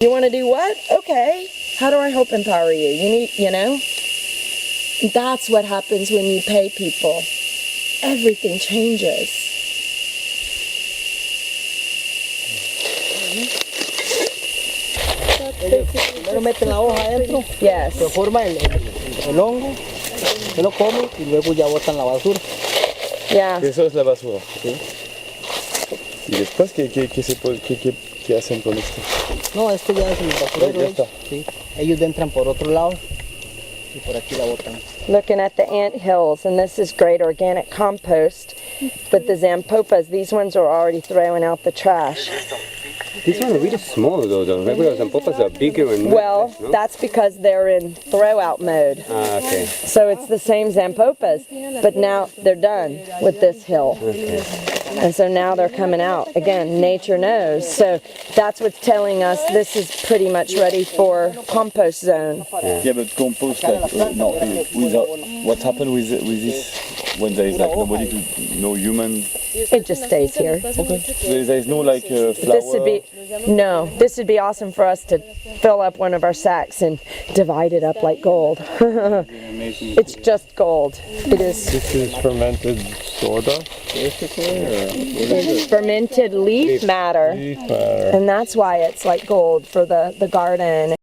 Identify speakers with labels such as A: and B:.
A: You want to do what? Okay. How do I help empower you? You need, That's what happens when you pay people. Everything changes.
B: Primero meten la hoja adentro,
A: Yes.
B: se forma el hongo, se lo comen y luego ya botan la basura.
A: Yeah.
C: Eso es la basura. ¿Sí? ¿Y después qué hacen con esto?
B: No, esto ya es el basurero.
C: Ya está.
B: Sí. Ellos entran por otro lado y por aquí la botan.
A: Looking at the ant hills, and this is great organic compost. But the Zampopas, these ones are already throwing out the trash.
D: These ones are really small though. The regular Zampopas are bigger and
A: Well,
D: less, no?
A: that's because they're in throw-out mode.
D: Ah, okay.
A: So it's the same Zampopas, but now they're done with this hill.
D: Okay.
A: And so now they're coming out. Again, nature knows. So that's what's telling us this is pretty much ready for compost zone.
C: Yeah, but compost, what happened with this when there is like nobody, no human?
A: It just stays here.
C: Okay. There is no like flower.
A: This would be awesome for us to fill up one of our sacks and divide it up like gold. It's just gold. It is.
E: This is fermented sawdust, basically, or what is
A: It's
E: it?
A: fermented leaf matter.
E: Leaf matter.
A: And that's why it's like gold for the garden.